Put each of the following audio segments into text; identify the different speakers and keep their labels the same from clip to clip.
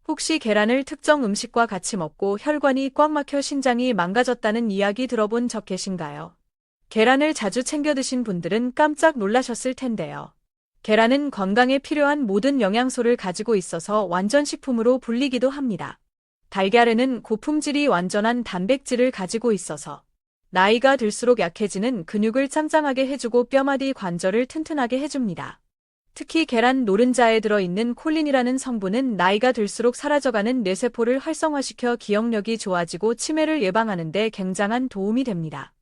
Speaker 1: 혹시 계란을 특정 음식과 같이 먹고 혈관이 꽉 막혀 신장이 망가졌다는 이야기 들어본 적 계신가요? 계란을 자주 챙겨 드신 분들은 깜짝 놀라셨을 텐데요. 계란은 건강에 필요한 모든 영양소를 가지고 있어서 완전식품으로 불리기도 합니다. 달걀에는 고품질이 완전한 단백질을 가지고 있어서 나이가 들수록 약해지는 근육을 짱짱하게 해주고 뼈마디 관절을 튼튼하게 해줍니다. 특히 계란 노른자에 들어있는 콜린이라는 성분은 나이가 들수록 사라져가는 뇌세포를 활성화시켜 기억력이 좋아지고 치매를 예방하는 데 굉장한 도움이 됩니다.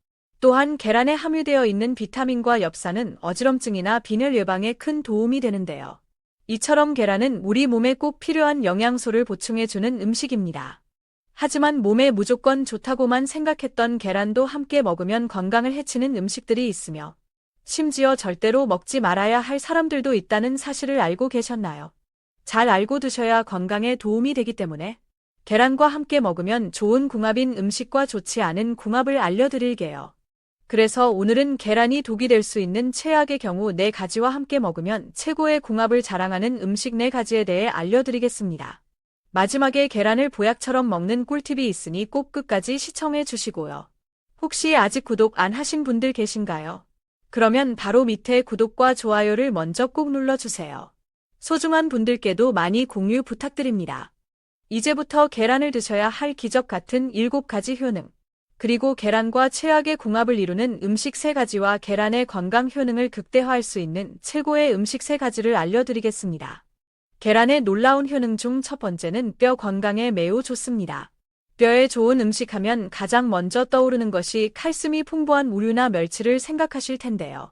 Speaker 1: 또한 계란에 함유되어 있는 비타민과 엽산은 어지럼증이나 빈혈 예방에 큰 도움이 되는데요. 이처럼 계란은 우리 몸에 꼭 필요한 영양소를 보충해주는 음식입니다. 하지만 몸에 무조건 좋다고만 생각했던 계란도 함께 먹으면 건강을 해치는 음식들이 있으며 심지어 절대로 먹지 말아야 할 사람들도 있다는 사실을 알고 계셨나요? 잘 알고 두셔야 건강에 도움이 되기 때문에 계란과 함께 먹으면 좋은 궁합인 음식과 좋지 않은 궁합을 알려드릴게요. 그래서 오늘은 계란이 독이 될 수 있는 최악의 경우 4가지와 함께 먹으면 최고의 궁합을 자랑하는 음식 4가지에 대해 알려드리겠습니다. 마지막에 계란을 보약처럼 먹는 꿀팁이 있으니 꼭 끝까지 시청해 주시고요. 혹시 아직 구독 안 하신 분들 계신가요? 그러면 바로 밑에 구독과 좋아요를 먼저 꼭 눌러주세요. 소중한 분들께도 많이 공유 부탁드립니다. 이제부터 계란을 드셔야 할 기적 같은 7가지 효능, 그리고 계란과 최악의 궁합을 이루는 음식 3가지와 계란의 건강 효능을 극대화할 수 있는 최고의 음식 3가지를 알려드리겠습니다. 계란의 놀라운 효능 중 첫 번째는 뼈 건강에 매우 좋습니다. 뼈에 좋은 음식 하면 가장 먼저 떠오르는 것이 칼슘이 풍부한 우유나 멸치를 생각하실 텐데요.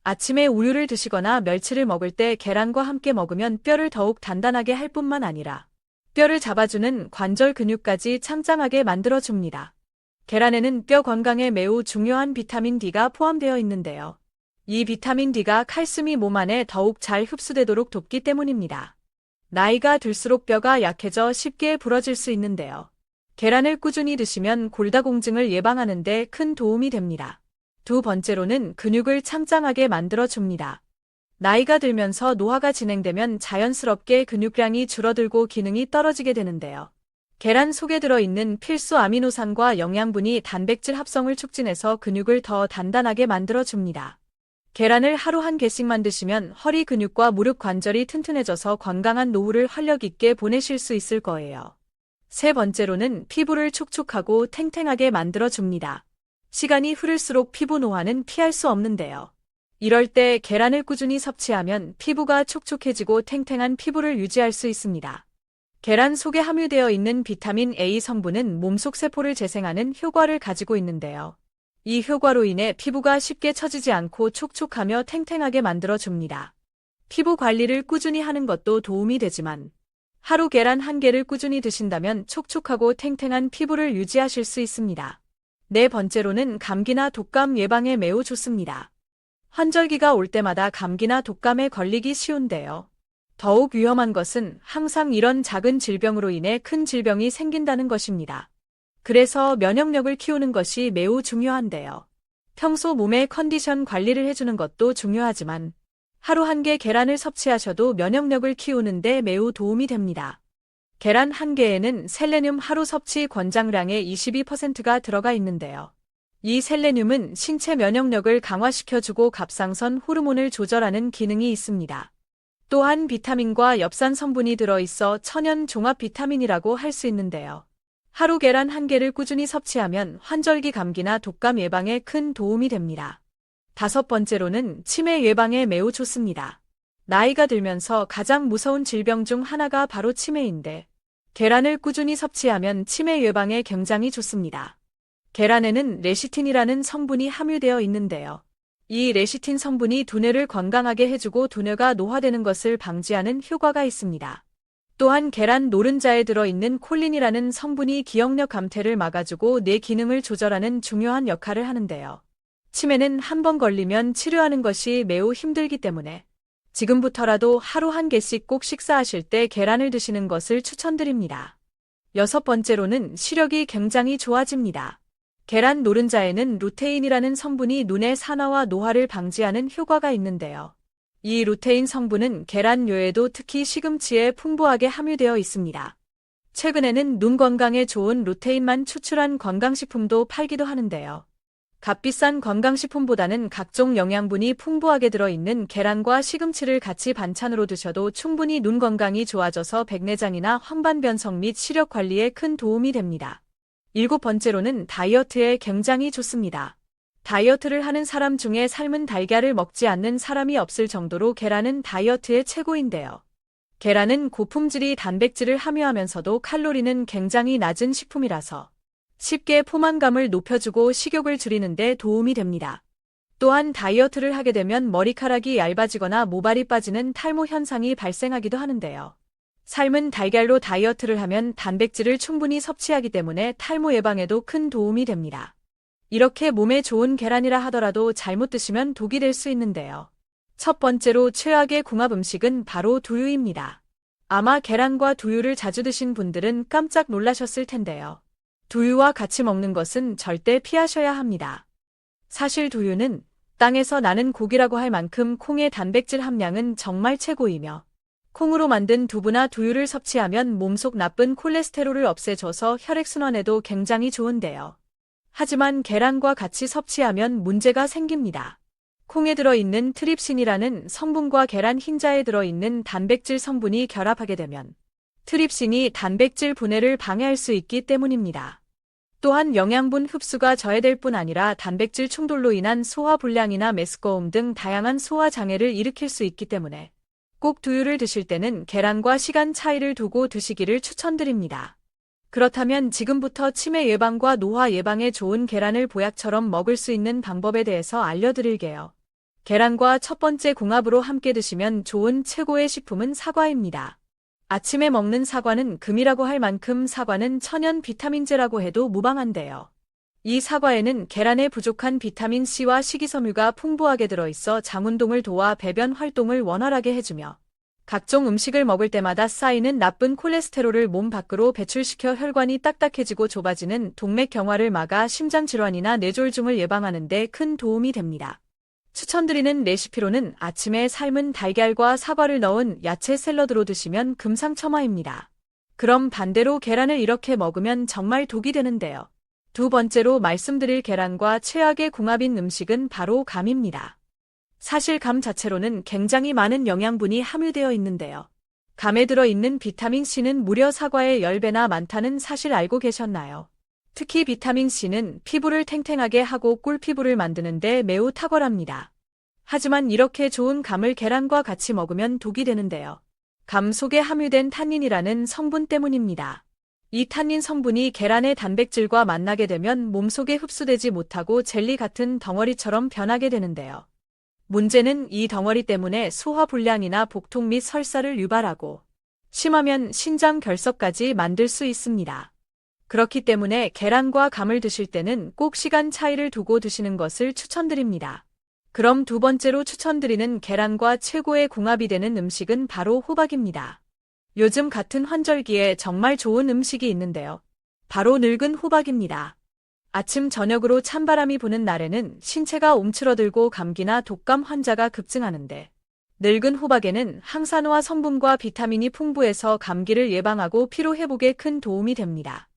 Speaker 1: 아침에 우유를 드시거나 멸치를 먹을 때 계란과 함께 먹으면 뼈를 더욱 단단하게 할 뿐만 아니라 뼈를 잡아주는 관절 근육까지 창짱하게 만들어줍니다. 계란에는 뼈 건강에 매우 중요한 비타민 D가 포함되어 있는데요. 이 비타민 D가 칼슘이 몸 안에 더욱 잘 흡수되도록 돕기 때문입니다. 나이가 들수록 뼈가 약해져 쉽게 부러질 수 있는데요. 계란을 꾸준히 드시면 골다공증을 예방하는 데 큰 도움이 됩니다. 두 번째로는 근육을 창짱하게 만들어줍니다. 나이가 들면서 노화가 진행되면 자연스럽게 근육량이 줄어들고 기능이 떨어지게 되는데요. 계란 속에 들어있는 필수 아미노산과 영양분이 단백질 합성을 촉진해서 근육을 더 단단하게 만들어줍니다. 계란을 하루 1개씩만 드시면 허리 근육과 무릎 관절이 튼튼해져서 건강한 노후를 활력 있게 보내실 수 있을 거예요. 세 번째로는 피부를 촉촉하고 탱탱하게 만들어줍니다. 시간이 흐를수록 피부 노화는 피할 수 없는데요. 이럴 때 계란을 꾸준히 섭취하면 피부가 촉촉해지고 탱탱한 피부를 유지할 수 있습니다. 계란 속에 함유되어 있는 비타민 A 성분은 몸속 세포를 재생하는 효과를 가지고 있는데요. 이 효과로 인해 피부가 쉽게 처지지 않고 촉촉하며 탱탱하게 만들어줍니다. 피부 관리를 꾸준히 하는 것도 도움이 되지만 하루 계란 1개를 꾸준히 드신다면 촉촉하고 탱탱한 피부를 유지하실 수 있습니다. 네 번째로는 감기나 독감 예방에 매우 좋습니다. 환절기가 올 때마다 감기나 독감에 걸리기 쉬운데요. 더욱 위험한 것은 항상 이런 작은 질병으로 인해 큰 질병이 생긴다는 것입니다. 그래서 면역력을 키우는 것이 매우 중요한데요. 평소 몸의 컨디션 관리를 해주는 것도 중요하지만 하루 1개 계란을 섭취하셔도 면역력을 키우는 데 매우 도움이 됩니다. 계란 1개에는 셀레늄 하루 섭취 권장량의 22%가 들어가 있는데요. 이 셀레늄은 신체 면역력을 강화시켜주고 갑상선 호르몬을 조절하는 기능이 있습니다. 또한 비타민과 엽산 성분이 들어있어 천연 종합 비타민이라고 할 수 있는데요. 하루 계란 1개를 꾸준히 섭취하면 환절기 감기나 독감 예방에 큰 도움이 됩니다. 다섯 번째로는 치매 예방에 매우 좋습니다. 나이가 들면서 가장 무서운 질병 중 하나가 바로 치매인데 계란을 꾸준히 섭취하면 치매 예방에 굉장히 좋습니다. 계란에는 레시틴이라는 성분이 함유되어 있는데요. 이 레시틴 성분이 두뇌를 건강하게 해주고 두뇌가 노화되는 것을 방지하는 효과가 있습니다. 또한 계란 노른자에 들어있는 콜린이라는 성분이 기억력 감퇴를 막아주고 뇌 기능을 조절하는 중요한 역할을 하는데요. 치매는 한 번 걸리면 치료하는 것이 매우 힘들기 때문에 지금부터라도 하루 1개씩 꼭 식사하실 때 계란을 드시는 것을 추천드립니다. 여섯 번째로는 시력이 굉장히 좋아집니다. 계란 노른자에는 루테인이라는 성분이 눈의 산화와 노화를 방지하는 효과가 있는데요. 이 루테인 성분은 계란류에도 특히 시금치에 풍부하게 함유되어 있습니다. 최근에는 눈 건강에 좋은 루테인만 추출한 건강식품도 팔기도 하는데요. 값비싼 건강식품보다는 각종 영양분이 풍부하게 들어있는 계란과 시금치를 같이 반찬으로 드셔도 충분히 눈 건강이 좋아져서 백내장이나 황반변성 및 시력 관리에 큰 도움이 됩니다. 7번째로는 다이어트에 굉장히 좋습니다. 다이어트를 하는 사람 중에 삶은 달걀을 먹지 않는 사람이 없을 정도로 계란은 다이어트의 최고인데요. 계란은 고품질이 단백질을 함유하면서도 칼로리는 굉장히 낮은 식품이라서 쉽게 포만감을 높여주고 식욕을 줄이는 데 도움이 됩니다. 또한 다이어트를 하게 되면 머리카락이 얇아지거나 모발이 빠지는 탈모 현상이 발생하기도 하는데요. 삶은 달걀로 다이어트를 하면 단백질을 충분히 섭취하기 때문에 탈모 예방에도 큰 도움이 됩니다. 이렇게 몸에 좋은 계란이라 하더라도 잘못 드시면 독이 될 수 있는데요. 첫 번째로 최악의 궁합 음식은 바로 두유입니다. 아마 계란과 두유를 자주 드신 분들은 깜짝 놀라셨을 텐데요. 두유와 같이 먹는 것은 절대 피하셔야 합니다. 사실 두유는 땅에서 나는 고기라고 할 만큼 콩의 단백질 함량은 정말 최고이며 콩으로 만든 두부나 두유를 섭취하면 몸속 나쁜 콜레스테롤을 없애줘서 혈액순환에도 굉장히 좋은데요. 하지만 계란과 같이 섭취하면 문제가 생깁니다. 콩에 들어있는 트립신이라는 성분과 계란 흰자에 들어있는 단백질 성분이 결합하게 되면 트립신이 단백질 분해를 방해할 수 있기 때문입니다. 또한 영양분 흡수가 저해될 뿐 아니라 단백질 충돌로 인한 소화불량이나 메스꺼움 등 다양한 소화장애를 일으킬 수 있기 때문에 꼭 두유를 드실 때는 계란과 시간 차이를 두고 드시기를 추천드립니다. 그렇다면 지금부터 치매 예방과 노화 예방에 좋은 계란을 보약처럼 먹을 수 있는 방법에 대해서 알려드릴게요. 계란과 첫 번째 궁합으로 함께 드시면 좋은 최고의 식품은 사과입니다. 아침에 먹는 사과는 금이라고 할 만큼 사과는 천연 비타민제라고 해도 무방한데요. 이 사과에는 계란에 부족한 비타민C와 식이섬유가 풍부하게 들어있어 장운동을 도와 배변 활동을 원활하게 해주며 각종 음식을 먹을 때마다 쌓이는 나쁜 콜레스테롤을 몸 밖으로 배출시켜 혈관이 딱딱해지고 좁아지는 동맥 경화를 막아 심장질환이나 뇌졸중을 예방하는 데 큰 도움이 됩니다. 추천드리는 레시피로는 아침에 삶은 달걀과 사과를 넣은 야채 샐러드로 드시면 금상첨화입니다. 그럼 반대로 계란을 이렇게 먹으면 정말 독이 되는데요. 두 번째로 말씀드릴 계란과 최악의 궁합인 음식은 바로 감입니다. 사실 감 자체로는 굉장히 많은 영양분이 함유되어 있는데요. 감에 들어있는 비타민C는 무려 사과의 10배나 많다는 사실 알고 계셨나요? 특히 비타민C는 피부를 탱탱하게 하고 꿀피부를 만드는 데 매우 탁월합니다. 하지만 이렇게 좋은 감을 계란과 같이 먹으면 독이 되는데요. 감 속에 함유된 탄닌이라는 성분 때문입니다. 이 탄닌 성분이 계란의 단백질과 만나게 되면 몸속에 흡수되지 못하고 젤리 같은 덩어리처럼 변하게 되는데요. 문제는 이 덩어리 때문에 소화불량이나 복통 및 설사를 유발하고 심하면 신장 결석까지 만들 수 있습니다. 그렇기 때문에 계란과 감을 드실 때는 꼭 시간 차이를 두고 드시는 것을 추천드립니다. 그럼 두 번째로 추천드리는 계란과 최고의 궁합이 되는 음식은 바로 호박입니다. 요즘 같은 환절기에 정말 좋은 음식이 있는데요. 바로 늙은 호박입니다. 아침 저녁으로 찬바람이 부는 날에는 신체가 움츠러들고 감기나 독감 환자가 급증하는데 늙은 호박에는 항산화 성분과 비타민이 풍부해서 감기를 예방하고 피로 회복에 큰 도움이 됩니다.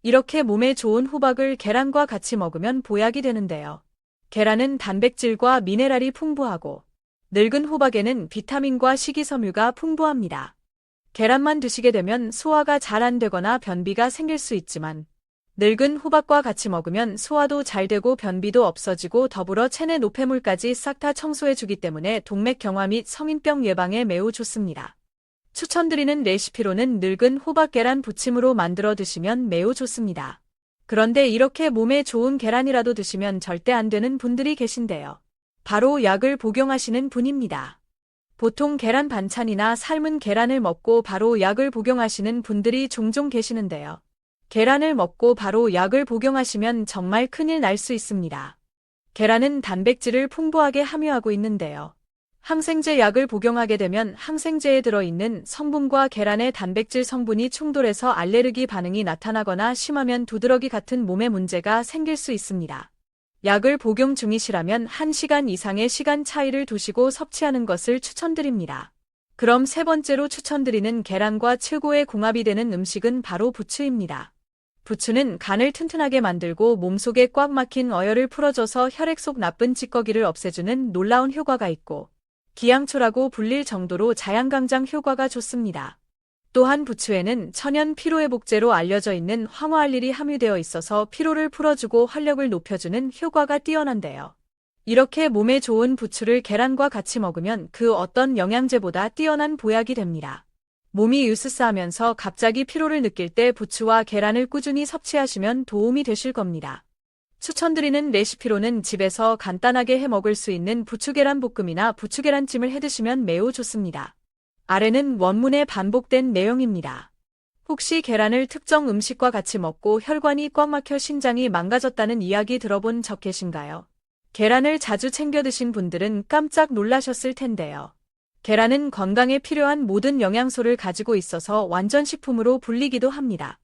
Speaker 1: 이렇게 몸에 좋은 호박을 계란과 같이 먹으면 보약이 되는데요. 계란은 단백질과 미네랄이 풍부하고 늙은 호박에는 비타민과 식이섬유가 풍부합니다. 계란만 드시게 되면 소화가 잘 안 되거나 변비가 생길 수 있지만 늙은 호박과 같이 먹으면 소화도 잘 되고 변비도 없어지고 더불어 체내 노폐물까지 싹 다 청소해주기 때문에 동맥 경화 및 성인병 예방에 매우 좋습니다. 추천드리는 레시피로는 늙은 호박 계란 부침으로 만들어 드시면 매우 좋습니다. 그런데 이렇게 몸에 좋은 계란이라도 드시면 절대 안 되는 분들이 계신데요. 바로 약을 복용하시는 분입니다. 보통 계란 반찬이나 삶은 계란을 먹고 바로 약을 복용하시는 분들이 종종 계시는데요. 계란을 먹고 바로 약을 복용하시면 정말 큰일 날 수 있습니다. 계란은 단백질을 풍부하게 함유하고 있는데요. 항생제 약을 복용하게 되면 항생제에 들어있는 성분과 계란의 단백질 성분이 충돌해서 알레르기 반응이 나타나거나 심하면 두드러기 같은 몸에 문제가 생길 수 있습니다. 약을 복용 중이시라면 1시간 이상의 시간 차이를 두시고 섭취하는 것을 추천드립니다. 그럼 세 번째로 추천드리는 계란과 최고의 궁합이 되는 음식은 바로 부추입니다. 부추는 간을 튼튼하게 만들고 몸속에 꽉 막힌 어혈을 풀어줘서 혈액 속 나쁜 찌꺼기를 없애주는 놀라운 효과가 있고, 기양초라고 불릴 정도로 자양강장 효과가 좋습니다. 또한 부추에는 천연 피로회복제로 알려져 있는 황화알릴이 함유되어 있어서 피로를 풀어주고 활력을 높여주는 효과가 뛰어난데요. 이렇게 몸에 좋은 부추를 계란과 같이 먹으면 그 어떤 영양제보다 뛰어난 보약이 됩니다. 몸이 으스스하면서 갑자기 피로를 느낄 때 부추와 계란을 꾸준히 섭취하시면 도움이 되실 겁니다. 추천드리는 레시피로는 집에서 간단하게 해 먹을 수 있는 부추계란 볶음이나 부추계란찜을 해 드시면 매우 좋습니다. 아래는 원문에 반복된 내용입니다. 혹시 계란을 특정 음식과 같이 먹고 혈관이 꽉 막혀 신장이 망가졌다는 이야기 들어본 적 계신가요? 계란을 자주 챙겨 드신 분들은 깜짝 놀라셨을 텐데요. 계란은 건강에 필요한 모든 영양소를 가지고 있어서 완전식품으로 불리기도 합니다.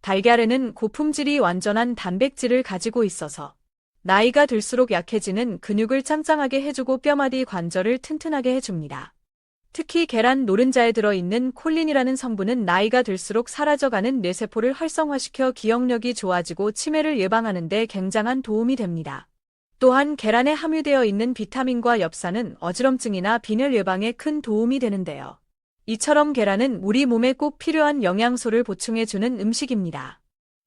Speaker 1: 달걀에는 고품질이 완전한 단백질을 가지고 있어서 나이가 들수록 약해지는 근육을 짱짱하게 해주고 뼈마디 관절을 튼튼하게 해줍니다. 특히 계란 노른자에 들어있는 콜린이라는 성분은 나이가 들수록 사라져가는 뇌세포를 활성화시켜 기억력이 좋아지고 치매를 예방하는 데 굉장한 도움이 됩니다. 또한 계란에 함유되어 있는 비타민과 엽산은 어지럼증이나 빈혈 예방에 큰 도움이 되는데요. 이처럼 계란은 우리 몸에 꼭 필요한 영양소를 보충해주는 음식입니다.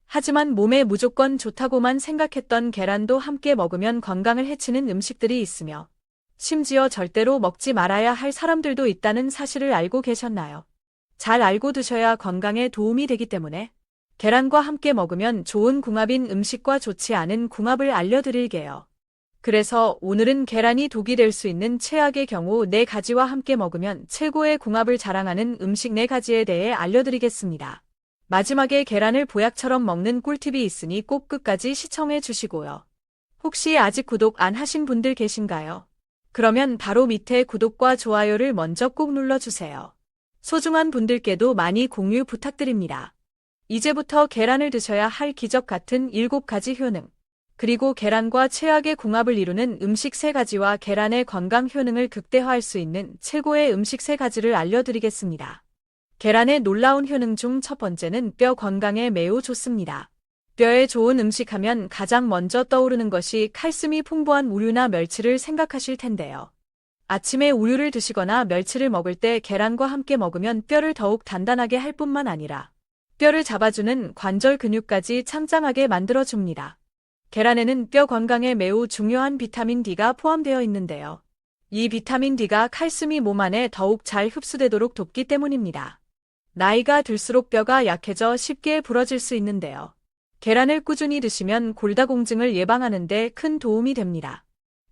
Speaker 1: 하지만 몸에 무조건 좋다고만 생각했던 계란도 함께 먹으면 건강을 해치는 음식들이 있으며, 심지어 절대로 먹지 말아야 할 사람들도 있다는 사실을 알고 계셨나요? 잘 알고 두셔야 건강에 도움이 되기 때문에 계란과 함께 먹으면 좋은 궁합인 음식과 좋지 않은 궁합을 알려드릴게요. 그래서 오늘은 계란이 독이 될 수 있는 최악의 경우 4가지와 함께 먹으면 최고의 궁합을 자랑하는 음식 4가지에 대해 알려드리겠습니다. 마지막에 계란을 보약처럼 먹는 꿀팁이 있으니 꼭 끝까지 시청해 주시고요. 혹시 아직 구독 안 하신 분들 계신가요? 그러면 바로 밑에 구독과 좋아요를 먼저 꼭 눌러주세요. 소중한 분들께도 많이 공유 부탁드립니다. 이제부터 계란을 드셔야 할 기적 같은 7가지 효능, 그리고 계란과 최악의 궁합을 이루는 음식 3가지와 계란의 건강 효능을 극대화할 수 있는 최고의 음식 3가지를 알려드리겠습니다. 계란의 놀라운 효능 중 첫 번째는 뼈 건강에 매우 좋습니다. 뼈에 좋은 음식 하면 가장 먼저 떠오르는 것이 칼슘이 풍부한 우유나 멸치를 생각하실 텐데요. 아침에 우유를 드시거나 멸치를 먹을 때 계란과 함께 먹으면 뼈를 더욱 단단하게 할 뿐만 아니라 뼈를 잡아주는 관절 근육까지 창짱하게 만들어줍니다. 계란에는 뼈 건강에 매우 중요한 비타민 D가 포함되어 있는데요. 이 비타민 D가 칼슘이 몸 안에 더욱 잘 흡수되도록 돕기 때문입니다. 나이가 들수록 뼈가 약해져 쉽게 부러질 수 있는데요. 계란을 꾸준히 드시면 골다공증을 예방하는 데 큰 도움이 됩니다.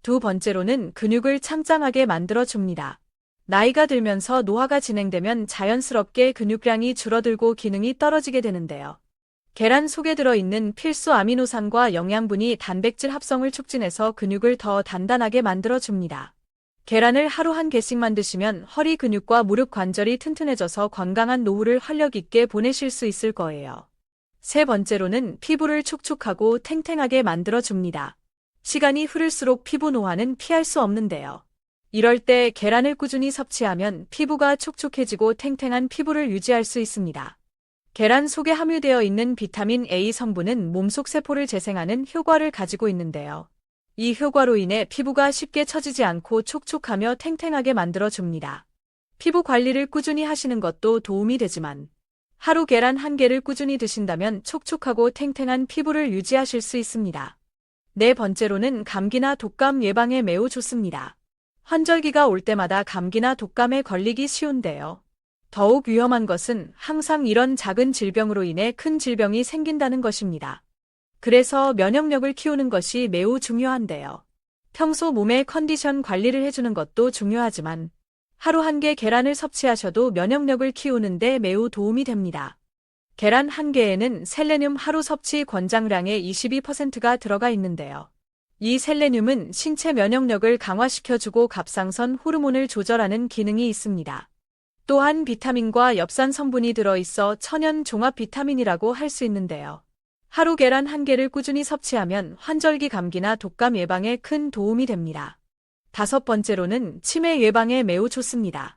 Speaker 1: 두 번째로는 근육을 창짱하게 만들어줍니다. 나이가 들면서 노화가 진행되면 자연스럽게 근육량이 줄어들고 기능이 떨어지게 되는데요. 계란 속에 들어있는 필수 아미노산과 영양분이 단백질 합성을 촉진해서 근육을 더 단단하게 만들어줍니다. 계란을 하루 1개씩만 드시면 허리 근육과 무릎 관절이 튼튼해져서 건강한 노후를 활력 있게 보내실 수 있을 거예요. 세 번째로는 피부를 촉촉하고 탱탱하게 만들어줍니다. 시간이 흐를수록 피부 노화는 피할 수 없는데요. 이럴 때 계란을 꾸준히 섭취하면 피부가 촉촉해지고 탱탱한 피부를 유지할 수 있습니다. 계란 속에 함유되어 있는 비타민 A 성분은 몸속 세포를 재생하는 효과를 가지고 있는데요. 이 효과로 인해 피부가 쉽게 처지지 않고 촉촉하며 탱탱하게 만들어줍니다. 피부 관리를 꾸준히 하시는 것도 도움이 되지만 하루 계란 1개를 꾸준히 드신다면 촉촉하고 탱탱한 피부를 유지하실 수 있습니다. 네 번째로는 감기나 독감 예방에 매우 좋습니다. 환절기가 올 때마다 감기나 독감에 걸리기 쉬운데요. 더욱 위험한 것은 항상 이런 작은 질병으로 인해 큰 질병이 생긴다는 것입니다. 그래서 면역력을 키우는 것이 매우 중요한데요. 평소 몸의 컨디션 관리를 해주는 것도 중요하지만 하루 1개 계란을 섭취하셔도 면역력을 키우는데 매우 도움이 됩니다. 계란 1개에는 셀레늄 하루 섭취 권장량의 22%가 들어가 있는데요. 이 셀레늄은 신체 면역력을 강화시켜주고 갑상선 호르몬을 조절하는 기능이 있습니다. 또한 비타민과 엽산 성분이 들어있어 천연 종합 비타민이라고 할 수 있는데요. 하루 계란 1개를 꾸준히 섭취하면 환절기 감기나 독감 예방에 큰 도움이 됩니다. 다섯 번째로는 치매 예방에 매우 좋습니다.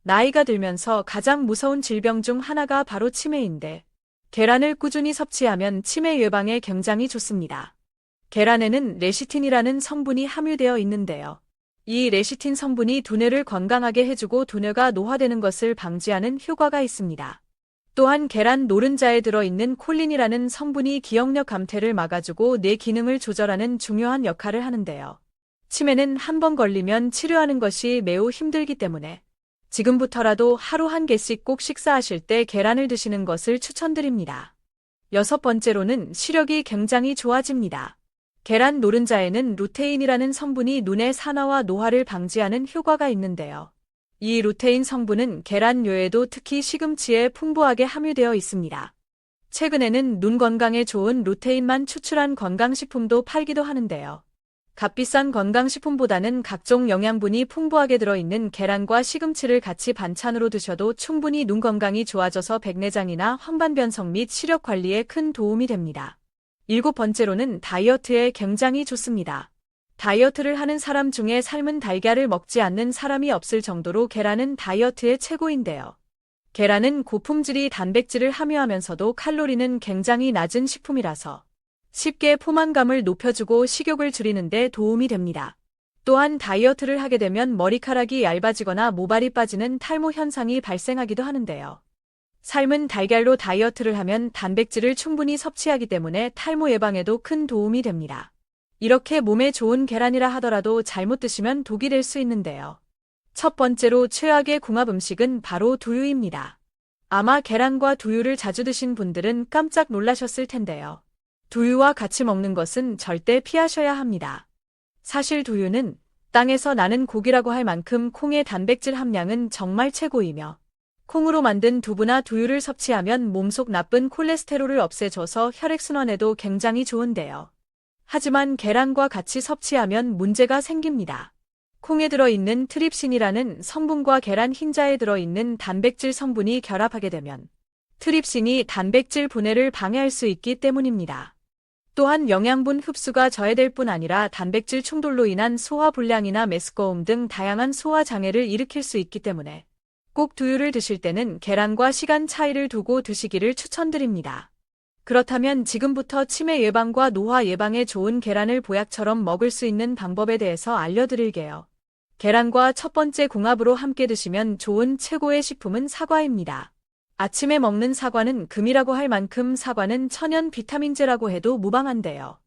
Speaker 1: 나이가 들면서 가장 무서운 질병 중 하나가 바로 치매인데, 계란을 꾸준히 섭취하면 치매 예방에 굉장히 좋습니다. 계란에는 레시틴이라는 성분이 함유되어 있는데요. 이 레시틴 성분이 두뇌를 건강하게 해주고 두뇌가 노화되는 것을 방지하는 효과가 있습니다. 또한 계란 노른자에 들어있는 콜린이라는 성분이 기억력 감퇴를 막아주고 뇌 기능을 조절하는 중요한 역할을 하는데요. 치매는 한 번 걸리면 치료하는 것이 매우 힘들기 때문에 지금부터라도 하루 한 개씩 꼭 식사하실 때 계란을 드시는 것을 추천드립니다. 여섯 번째로는 시력이 굉장히 좋아집니다. 계란 노른자에는 루테인이라는 성분이 눈의 산화와 노화를 방지하는 효과가 있는데요. 이 루테인 성분은 계란류에도 특히 시금치에 풍부하게 함유되어 있습니다. 최근에는 눈 건강에 좋은 루테인만 추출한 건강식품도 팔기도 하는데요. 값비싼 건강식품보다는 각종 영양분이 풍부하게 들어있는 계란과 시금치를 같이 반찬으로 드셔도 충분히 눈 건강이 좋아져서 백내장이나 황반변성 및 시력 관리에 큰 도움이 됩니다. 일곱 번째로는 다이어트에 굉장히 좋습니다. 다이어트를 하는 사람 중에 삶은 달걀을 먹지 않는 사람이 없을 정도로 계란은 다이어트의 최고인데요. 계란은 고품질이 단백질을 함유하면서도 칼로리는 굉장히 낮은 식품이라서 쉽게 포만감을 높여주고 식욕을 줄이는 데 도움이 됩니다. 또한 다이어트를 하게 되면 머리카락이 얇아지거나 모발이 빠지는 탈모 현상이 발생하기도 하는데요. 삶은 달걀로 다이어트를 하면 단백질을 충분히 섭취하기 때문에 탈모 예방에도 큰 도움이 됩니다. 이렇게 몸에 좋은 계란이라 하더라도 잘못 드시면 독이 될 수 있는데요. 첫 번째로 최악의 궁합 음식은 바로 두유입니다. 아마 계란과 두유를 자주 드신 분들은 깜짝 놀라셨을 텐데요. 두유와 같이 먹는 것은 절대 피하셔야 합니다. 사실 두유는 땅에서 나는 고기라고 할 만큼 콩의 단백질 함량은 정말 최고이며 콩으로 만든 두부나 두유를 섭취하면 몸속 나쁜 콜레스테롤을 없애줘서 혈액순환에도 굉장히 좋은데요. 하지만 계란과 같이 섭취하면 문제가 생깁니다. 콩에 들어있는 트립신이라는 성분과 계란 흰자에 들어있는 단백질 성분이 결합하게 되면 트립신이 단백질 분해를 방해할 수 있기 때문입니다. 또한 영양분 흡수가 저해될 뿐 아니라 단백질 충돌로 인한 소화불량이나 메스꺼움 등 다양한 소화장애를 일으킬 수 있기 때문에 꼭 두유를 드실 때는 계란과 시간 차이를 두고 드시기를 추천드립니다. 그렇다면 지금부터 치매 예방과 노화 예방에 좋은 계란을 보약처럼 먹을 수 있는 방법에 대해서 알려드릴게요. 계란과 첫 번째 궁합으로 함께 드시면 좋은 최고의 식품은 사과입니다. 아침에 먹는 사과는 금이라고 할 만큼 사과는 천연 비타민제라고 해도 무방한데요.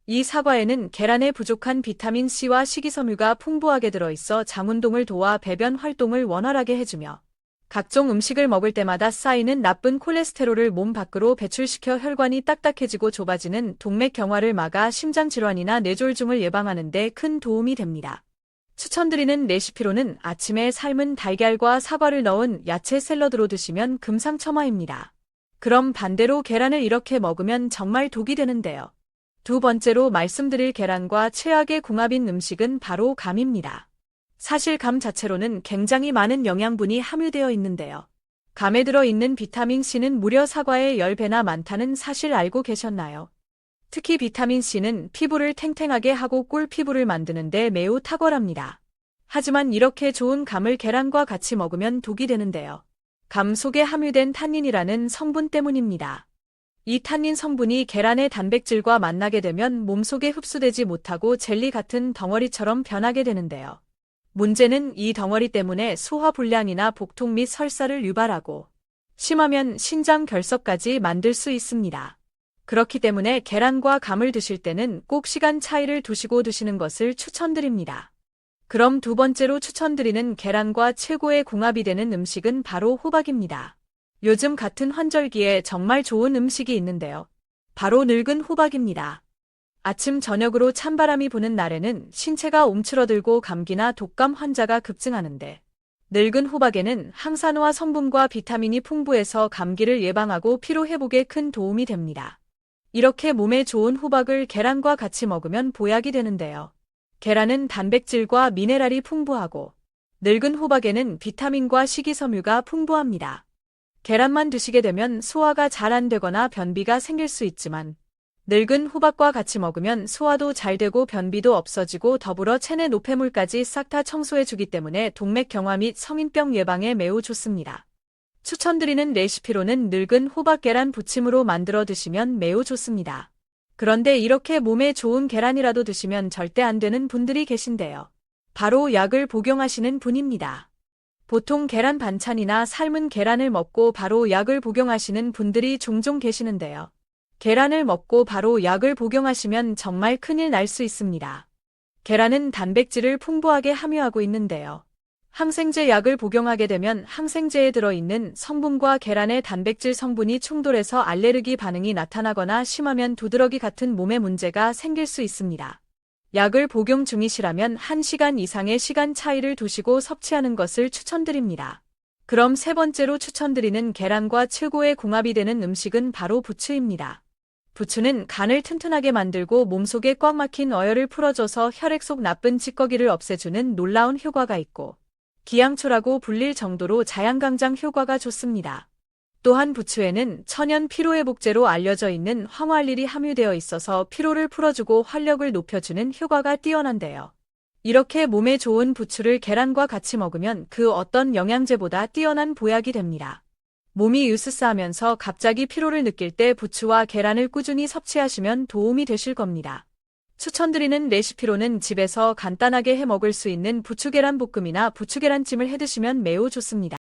Speaker 1: 이 사과에는 계란에 부족한 비타민 C와 식이섬유가 풍부하게 들어있어 장운동을 도와 배변 활동을 원활하게 해주며 각종 음식을 먹을 때마다 쌓이는 나쁜 콜레스테롤을 몸 밖으로 배출시켜 혈관이 딱딱해지고 좁아지는 동맥 경화를 막아 심장질환이나 뇌졸중을 예방하는 데 큰 도움이 됩니다. 추천드리는 레시피로는 아침에 삶은 달걀과 사과를 넣은 야채 샐러드로 드시면 금상첨화입니다. 그럼 반대로 계란을 이렇게 먹으면 정말 독이 되는데요. 두 번째로 말씀드릴 계란과 최악의 궁합인 음식은 바로 감입니다. 사실 감 자체로는 굉장히 많은 영양분이 함유되어 있는데요. 감에 들어있는 비타민C는 무려 사과의 10배나 많다는 사실 알고 계셨나요? 특히 비타민C는 피부를 탱탱하게 하고 꿀 피부를 만드는 데 매우 탁월합니다. 하지만 이렇게 좋은 감을 계란과 같이 먹으면 독이 되는데요. 감 속에 함유된 탄닌이라는 성분 때문입니다. 이 탄닌 성분이 계란의 단백질과 만나게 되면 몸속에 흡수되지 못하고 젤리 같은 덩어리처럼 변하게 되는데요. 문제는 이 덩어리 때문에 소화불량이나 복통 및 설사를 유발하고 심하면 신장 결석까지 만들 수 있습니다. 그렇기 때문에 계란과 감을 드실 때는 꼭 시간 차이를 두시고 드시는 것을 추천드립니다. 그럼 두 번째로 추천드리는 계란과 최고의 궁합이 되는 음식은 바로 호박입니다. 요즘 같은 환절기에 정말 좋은 음식이 있는데요. 바로 늙은 호박입니다. 아침 저녁으로 찬바람이 부는 날에는 신체가 움츠러들고 감기나 독감 환자가 급증하는데 늙은 호박에는 항산화 성분과 비타민이 풍부해서 감기를 예방하고 피로 회복에 큰 도움이 됩니다. 이렇게 몸에 좋은 호박을 계란과 같이 먹으면 보약이 되는데요. 계란은 단백질과 미네랄이 풍부하고 늙은 호박에는 비타민과 식이섬유가 풍부합니다. 계란만 드시게 되면 소화가 잘 안 되거나 변비가 생길 수 있지만 늙은 호박과 같이 먹으면 소화도 잘 되고 변비도 없어지고 더불어 체내 노폐물까지 싹 다 청소해주기 때문에 동맥경화 및 성인병 예방에 매우 좋습니다. 추천드리는 레시피로는 늙은 호박 계란 부침으로 만들어 드시면 매우 좋습니다. 그런데 이렇게 몸에 좋은 계란이라도 드시면 절대 안 되는 분들이 계신데요. 바로 약을 복용하시는 분입니다. 보통 계란 반찬이나 삶은 계란을 먹고 바로 약을 복용하시는 분들이 종종 계시는데요. 계란을 먹고 바로 약을 복용하시면 정말 큰일 날 수 있습니다. 계란은 단백질을 풍부하게 함유하고 있는데요. 항생제 약을 복용하게 되면 항생제에 들어있는 성분과 계란의 단백질 성분이 충돌해서 알레르기 반응이 나타나거나 심하면 두드러기 같은 몸에 문제가 생길 수 있습니다. 약을 복용 중이시라면 1시간 이상의 시간 차이를 두시고 섭취하는 것을 추천드립니다. 그럼 세 번째로 추천드리는 계란과 최고의 궁합이 되는 음식은 바로 부추입니다. 부추는 간을 튼튼하게 만들고 몸속에 꽉 막힌 어혈을 풀어줘서 혈액 속 나쁜 찌꺼기를 없애주는 놀라운 효과가 있고 기양초라고 불릴 정도로 자양강장 효과가 좋습니다. 또한 부추에는 천연 피로회복제로 알려져 있는 황화알릴이 함유되어 있어서 피로를 풀어주고 활력을 높여주는 효과가 뛰어난데요. 이렇게 몸에 좋은 부추를 계란과 같이 먹으면 그 어떤 영양제보다 뛰어난 보약이 됩니다. 몸이 으스스하면서 갑자기 피로를 느낄 때 부추와 계란을 꾸준히 섭취하시면 도움이 되실 겁니다. 추천드리는 레시피로는 집에서 간단하게 해 먹을 수 있는 부추계란 볶음이나 부추계란찜을 해 드시면 매우 좋습니다.